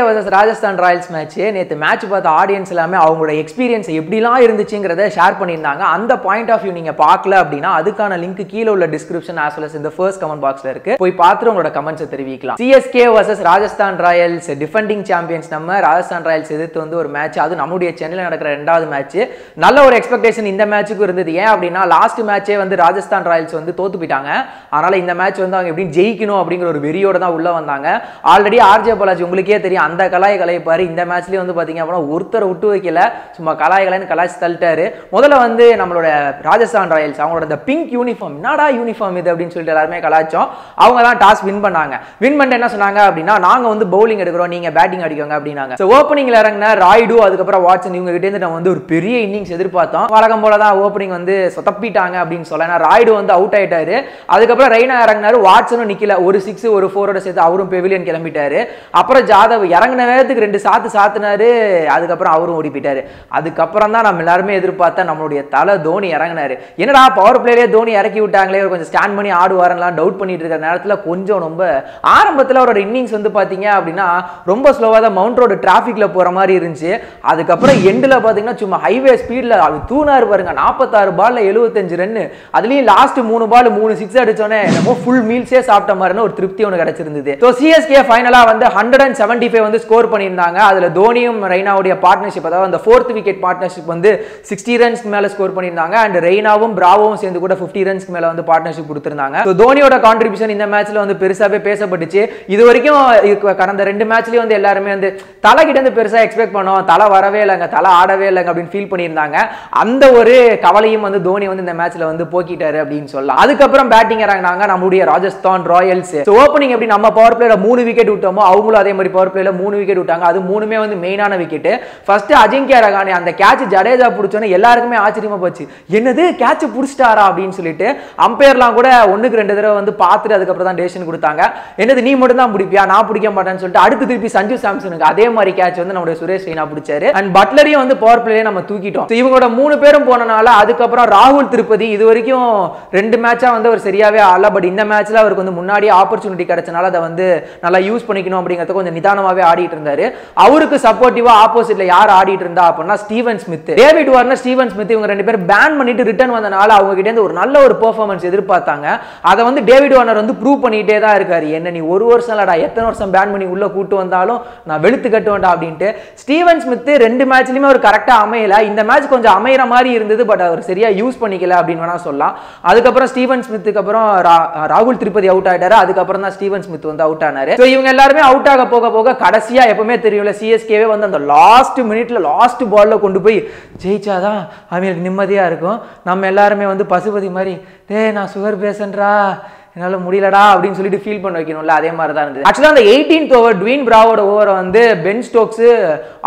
vs Rajasthan Royals match. நேத்து match பார்த்த audience எல்லாமே அவங்களோட எக்ஸ்பீரியன்ஸ் எப்படிலாம் இருந்துச்சுங்கிறத ஷேர் பண்ணியிருந்தாங்க. அந்த பாயிண்ட் ஆஃப் வியூ நீங்க பார்க்கல அப்படின்னா அதுக்கான லிங்க் கீழே உள்ள டிஸ்கிரிப்ஷன் as well as இந்த ஃபர்ஸ்ட் கமெண்ட் பாக்ஸ்ல இருக்கு. போய் பார்த்து உங்களோட கமெண்ட்ஸை தெரிவிக்கலாம். CSK vs Rajasthan Royals defending champions நம்ம ராஜஸ்தான் ராயல்ஸ் எதிர்த்து வந்து ஒரு மேட்ச், அது நம்முடைய சென்னையில் நடக்கிற ரெண்டாவது மேட்ச். நல்ல ஒரு எக்ஸ்பெக்டேஷன் இந்த மேட்சுக்கு இருந்தது. ஏன் அப்படின்னா லாஸ்ட் மேட்சே வந்து ராஜஸ்தான் ராயல்ஸ் வந்து தோத்து போயிட்டாங்க. அதனால இந்த மேட்ச் வந்து அவங்க எப்படி ஜெயிக்கணும் அப்படிங்கிற ஒரு வெறியோட தான் உள்ள வந்தாங்க. ஆல்ரெடி ஆர்ஜே பாலாஜி உங்களுக்கே தெரியும், அந்த கலாய்ப்பாரு. இந்த மேட்ச்லயே வந்து பாத்தீங்க அப்படின்னா ஒருத்தரை விட்டு வைக்கல, சும்மா கலாய்களைன்னு கலாய்ச்சி தள்ளிட்டாரு. முதல்ல வந்து நம்மளோட ராஜஸ்தான் ராயல்ஸ் அவங்களோட இந்த பிங்க் யூனிஃபார்ம், என்னடா யூனிஃபார்ம் இது அப்படின்னு சொல்லிட்டு எல்லாருமே கலாய்ச்சோம். அவங்க தான் டாஸ் வின் பண்ணாங்க. வின் பண்ணிட்டு என்ன சொன்னாங்க அப்படின்னா, நாங்க வந்து பவுலிங் எடுக்கிறோம், நீங்க பேட்டிங் அடிக்கோங்க அப்படின்னாங்க. ஸோ ஓப்பனிங்ல இறங்கின ராய்டு, அதுக்கப்புறம் வாட்சன், இவங்க கிட்ட இருந்து நம்ம வந்து ஒரு பெரிய இன்னிங்ஸ் எதிர்பார்த்தோம். வழக்கம் போல தான் ஓப்பனிங் வந்து சொதப்பிட்டாங்க அப்படின்னு சொல்லலாம். ராய்டு வந்து அவுட் ஆயிட்டாரு. அதுக்கப்புறம் ரெய்னா இறங்கினாரு, வாட்சனும் நிக்கல. ஒரு 6 ஒரு 4 சேர்த்து அவரும் பெவிலியன் கிளம்பிட்டாரு. அப்புறம் ஜாதவ் இறங்கின வேகத்துக்கு 2 சாத்துனாரு. அதுக்கப்புறம் அவரும் ஓடி போயிட்டாரு. அதுக்கப்புறம் தான் நம்ம எல்லாருமே எதிர்பார்த்தா நம்மளுடைய தலை தோனி இறங்கினாரு. என்னடா பவர் பிளேலே தோனி இறக்கி விட்டாங்களே, கொஞ்சம் ஸ்டாண்ட் பண்ணி ஆடுவாரெல்லாம் டவுட் பண்ணிட்டு இருக்கிற நேரத்தில் கொஞ்சம் ரொம்ப ஆரம்பத்தில் அவரோட இன்னிங்ஸ் வந்து பார்த்தீங்க அப்படின்னா ரொம்ப ஸ்லோவாக தான் மவுண்ட் ரோடு டிராஃபிக்ல போற மாதிரி இருந்துச்சு. அதுக்கப்புறம் எண்டில் பார்த்தீங்கன்னா சும்மா ஹைவே ஸ்பீட்ல அவர் தூணாரு பாருங்க. 46 பால்ல 75 ரன். அதுலயும் லாஸ்ட் 3 பால் 3 6 அடிச்சோன்னே என்னமோ ஃபுல் மீல்ஸே சாப்பிட்ட மாதிரின்னு ஒரு திருப்தி ஒன்று கிடைச்சிருந்தது. ஸோ சிஎஸ்கே ஃபைனலா வந்து 175 வந்து ஸ்கோர் பண்ணியிருந்தாங்க. அதுல தோனியும் ரெய்னாவுடைய பார்ட்னர்ஷிப், அதாவது அந்த 4th விக்கெட் பார்ட்னர்ஷிப் வந்து 60 ரன்ஸ்க்கு மேல ஸ்கோர் பண்ணியிருந்தாங்க. அண்ட் ரெய்னாவும் பிராவோவும் சேர்ந்து கூட 50 ரன்ஸ்க்கு மேல வந்து பார்ட்னர்ஷிப் கொடுத்திருந்தாங்க. ஸோ தோனியோட கான்ட்ரிபியூஷன் இந்த மேட்ச்ல வந்து பெருசாவே பேசப்பட்டுச்சு. இது வரைக்கும் கடந்த 2 மேட்ச்லயும் வந்து எல்லாருமே வந்து தலை கிட்ட இருந்து பெருசா எக்ஸ்பெக்ட் பண்ணோம், தலை வரவே இல்லைங்க, தலை ஆடவே இல்லைங்க அப்படின்னு ஃபீல் பண்ணியிருந்தாங்க. அந்த ஒரு கவலையும் வந்து தோனி வந்து இந்த மேட்ச்ல வந்து போக்கிட்டாரு அப்படின்னு சொல்லலாம். அதுக்கப்புறம் பேட்டிங் இறங்கினாங்க நம்மளுடைய ராஜஸ்தான் ராயல்ஸ். ஓப்பனிங் எப்படி நம்ம பவர் பிளேல 3 விக்கெட் விட்டோமோ அவங்களும் அதே மாதிரி பவர் பிளேல 3 விக்கெட் விட்டாங்க. அது 3மே வந்து மெயினான விக்கெட். ஃபர்ஸ்ட் அஜிங்கியா ரஹானே அந்த கேட்ச் ஜடேஜா பிடிச்சோன்னே எல்லாருக்குமே ஆச்சரியமா போச்சு, என்னது கேட்ச் பிடிச்சிட்டாரா அப்படின்னு சொல்லிட்டு. அம்பையர்லாம் கூட 1க்கு 2 தடவை வந்து பார்த்துட்டு அதுக்கப்புறம் தான் டெசிஷன் கொடுத்தாங்க. என்னது நீ மட்டும் தான் பிடிப்பியா, நான் பிடிக்க மாட்டேன்னு சொல்லிட்டு அடுத்து திருப்பி சஞ்சு சாம்சனுக்கு அதே மாதிரி கேட்ச் வந்து நம்மளுடைய சுரேஷ் ரெய்னா பிடிச்சாரு. அண்ட் பட்லரையும் வந்து பவர் பிளேல நம்ம தூக்கிட்டோம். இவங்களோட 3 பேரும் போனனால அதுக்கப்புறம் ராகுல் திருப்பதி இது வரைக்கும் 2 மேட்சா வந்து அவர் சரியாவே ஆடல. பட் இந்த மேட்ச்ல அவருக்கு வந்து முன்னாடியே ஆப்பர்ச்சுனிட்டி கிடைச்சனால அதை வந்து நல்லா யூஸ் பண்ணிக்கணும் அப்படிங்கறத கொஞ்சம் நிதானமாவே ஆடிட்டு இருந்தாரு. அவருக்கு சப்போர்ட்டிவா ஆப்போசிட்ல யார் ஆடிட்டு இருந்தா அப்படின்னா Steven Smith, David Warner, Steven Smith இவங்க 2 பேரும் பேன் பண்ணிட்டு ரிட்டர்ன் வந்தனால அவங்க கிட்ட இருந்து ஒரு நல்ல ஒரு பெர்ஃபார்மன்ஸ் எதிர்பார்த்தாங்க. அதை வந்து டேவிட் வார்னர் வந்து ப்ரூவ் பண்ணிட்டே தான் இருக்காரு. என்ன நீ ஒரு வருஷம் இல்லடா, எத்தனை வருஷம் பேன் பண்ணி உள்ள கூட்டு வந்தாலும் நான் வெளுத்து கட்டுவேன்டா அப்படின்ட்டு. ஸ்டீவன் ஸ்மித் 2 மேட்ச்லயுமே ஒரு கரெக்டா அமையல. இந்த மேட்ச் கொஞ்சம் அமையற மாதிரி இருந்தது, பட் அவர் சரியா யூஸ் பண்ணிக்கல அப்படின்னு வேணா சொல்லலாம். அதுக்கப்புறம் ஸ்டீவன் ஸ்மித்துக்கு அப்புறம் ராகுல் திருப்பதி அவுட் ஆயிட்டாரு. அதுக்கப்புறம் தான் ஸ்டீவன் ஸ்மித் வந்து அவுட் ஆனாரு. ஸோ இவங்க எல்லாருமே அவுட் ஆக போக போக கடைசியா எப்பவுமே தெரியும்ல, சிஎஸ்கேவே வந்து அந்த லாஸ்ட் மினிட்ல லாஸ்ட் பால்ல கொண்டு போய் ஜெயிச்சாதான் அவங்களுக்கு நிம்மதியா இருக்கும். நம்ம எல்லாருமே வந்து பசுபதி மாதிரி டேய் நான் சுகர் பேசன்றா என்னால முடியலடா அப்படின்னு சொல்லிட்டு ஃபீல் பண்ண வைக்கணும்ல, அதே மாதிரி தான் இருந்தது. ஆக்சுவலா அந்த 18th ஓவர் டுவேன் பிராவோட ஓவரை வந்து பென் ஸ்டோக்ஸ்,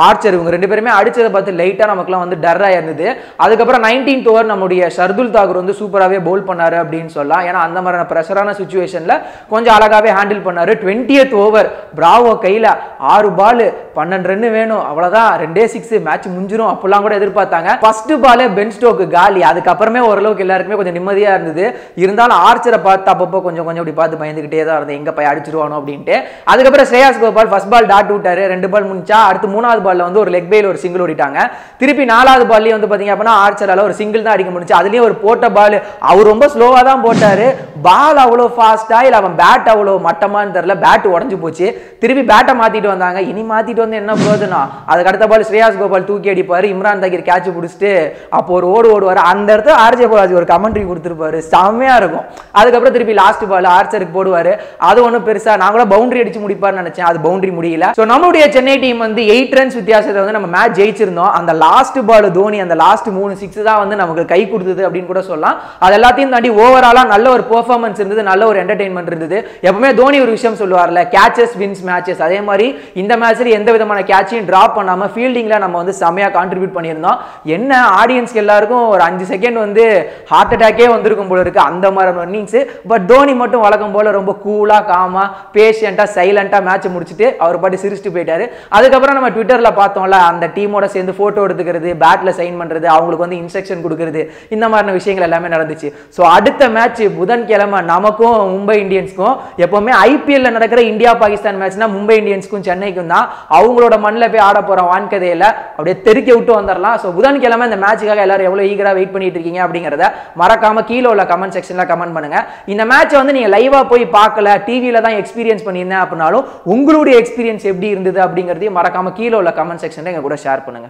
ஆர்ச்சர் இவங்க 2 பேருமே அடிச்சதை பார்த்து லைட்டா நமக்குலாம் வந்து டர்ரா இருந்தது. அதுக்கப்புறம் 19th ஓவர் நம்முடைய ஷர்துல் தாக்கூர் வந்து சூப்பராகவே பவுல் பண்ணாரு அப்படின்னு சொல்லலாம். ஏன்னா அந்த மாதிரியான ப்ரெஷரான சுச்சுவேஷன்ல கொஞ்சம் அழகாவே ஹேண்டில் பண்ணாரு. 20th ஓவர் பிராவோ கையில 6 பால் 12 ரன் வேணும், அவ்வளவுதான் 2 6 மேட்ச் முடிஞ்சிரும் அப்படிலாம் கூட எதிர்பார்த்தாங்க. ஃபர்ஸ்ட் பாலே பென் ஸ்டோக் காலி. அதுக்கப்புறமே ஓரளவுக்கு எல்லாருக்குமே கொஞ்சம் நிம்மதியா இருந்தது. இருந்தாலும் ஆர்ச்சரை பார்த்து கொஞ்சம் அப்படி பார்த்து பயந்துகிட்டே தான் இருந்தேன், எங்க போய் அடிச்சிருவானோ அப்படின்ட்டு. அதுக்கப்புறம் Shreyas Gopal first ball dot விட்டாரு, 2 பால் முடிஞ்சா. அடுத்து 3வது பால்ல வந்து ஒரு லெக் பைல ஒரு சிங்கிள் ஓடிட்டாங்க. திருப்பி 4வது பால்லயே வந்து பாத்தீங்க அப்படின்னா ஆர்ச்சரால ஒரு சிங்கிள் தான் அடிக்க முடிஞ்சு. அதுலயும் ஒரு போட்ட பால் அவர் ரொம்ப ஸ்லோவா தான் போட்டாரு. பால் அவ்வளோ ஃபாஸ்டா இல்ல அவன் பேட் அவ்வளோ மட்டமான்னு தெரியல, பேட் உடஞ்சு போச்சு. திருப்பி பேட்டை மாத்திட்டு வந்தாங்க. இனி மாத்திட்டு வந்து என்ன பிரயோஜனம்? அதுக்கு அடுத்த பால் ஸ்ரேயாஸ் கோபால் தூக்கி அடிப்பாரு, இம்ரான் தாகிர் கேட்ச் பிடிச்சிட்டு அப்போ ஒரு ஓடுவாரு. அந்த இடத்துல ஆர்ஜே பாலாஜி ஒரு கமெண்ட்ரி கொடுத்துருப்பாரு, செம்மையா இருக்கும். அதுக்கப்புறம் திருப்பி லாஸ்ட் பால் ஆர்ச்சருக்கு போடுவாரு. அது ஒன்றும் பெருசா நான் கூட பவுண்டரி அடிச்சு முடிப்பார்னு நினைச்சேன், அது பவுண்டரி முடியல. ஸோ நம்மளுடைய சென்னை டீம் வந்து 8 ரன்ஸ் வித்தியாசத்தை வந்து நம்ம மேட்ச் ஜெயிச்சிருந்தோம். அந்த லாஸ்ட் பால் தோனி அந்த லாஸ்ட் 3 6 தான் வந்து நமக்கு கை கொடுத்தது அப்படின்னு கூட சொல்லலாம். அது எல்லாத்தையும் தாண்டி ஓவராலா நல்ல ஒரு பெர்ஃபார்மன்ஸ் இருந்தது, நல்ல ஒரு என்டர்டெயின்மெண்ட் இருந்தது. எப்பவுமே தோனி ஒரு விஷயம் சொல்லுவார்ல, கேச்சஸ் வின்ஸ் மேட்சஸ். அதே மாதிரி இந்த மேட்ச்ல எந்த விதமான கேட்சையும் டிராப் பண்ணாம ஃபீல்டிங்ல நம்ம வந்து செமையா கான்ட்ரிபியூட் பண்ணியிருந்தோம். என்ன ஆடியன்ஸ்க்கு எல்லாருக்கும் ஒரு 5 செகண்ட் வந்து ஹார்ட் அட்டாக்கே வந்திருக்கும் போல இருக்கு அந்த மாதிரி இன்னிங்ஸ். பட் தோனி மட்டும் வழக்கம் போல ரொம்ப கூலா காமா பேஷியண்டா சைலண்டா மேட்ச் முடிச்சுட்டு அவர் பாட்டு சிரிச்சுட்டு போயிட்டாரு. அதுக்கப்புறம் நம்ம ட்விட்டர்ல பார்த்தோம்ல, அந்த டீமோட சேர்ந்து போட்டோ எடுத்துக்கிறது, பேட்ல சைன் பண்றது, அவங்களுக்கு வந்து இன்ஸ்ட்ரக்ஷன் கொடுக்கிறது, இந்த மாதிரி விஷயங்கள் எல்லாமே நடந்துச்சு. ஸோ அடுத்த மேட்ச் புதன்கிழமை நமக்கும் மும்பை இந்தியன்ஸ்க்கும். எப்பவுமே ஐபிஎல்ல நடக்கிற இந்தியா பாகிஸ்தான் மேட்ச்னா மும்பை இந்தியன்ஸ்க்கும் சென்னைக்கும் தான். அவங்களோட மண்ணில் போய் ஆட போற வான்கதையில அப்படியே தெருக்கி விட்டு வந்துடலாம். ஸோ புதன்கிழமை இந்த மேட்சுக்காக எல்லாரும் எவ்வளவு ஈகரா வெயிட் பண்ணிட்டு இருக்கீங்க அப்படிங்கிறத மறக்காம கீழே உள்ள கமெண்ட் செக்ஷன்ல கமெண்ட் பண்ணுங்க. இந்த மேட்ச் வந்து நீங்க லைவா போய் பார்க்கல, டிவியில தான் எக்ஸ்பீரியன்ஸ் பண்ணியிருந்தேன் அப்படின்னாலும் உங்களுடைய எக்ஸ்பீரியன்ஸ் எப்படி இருந்தது அப்படிங்கிறதையும் மறக்காம கீழே உள்ள கமெண்ட் செக்ஷன்ல எங்க கூட ஷேர் பண்ணுங்க.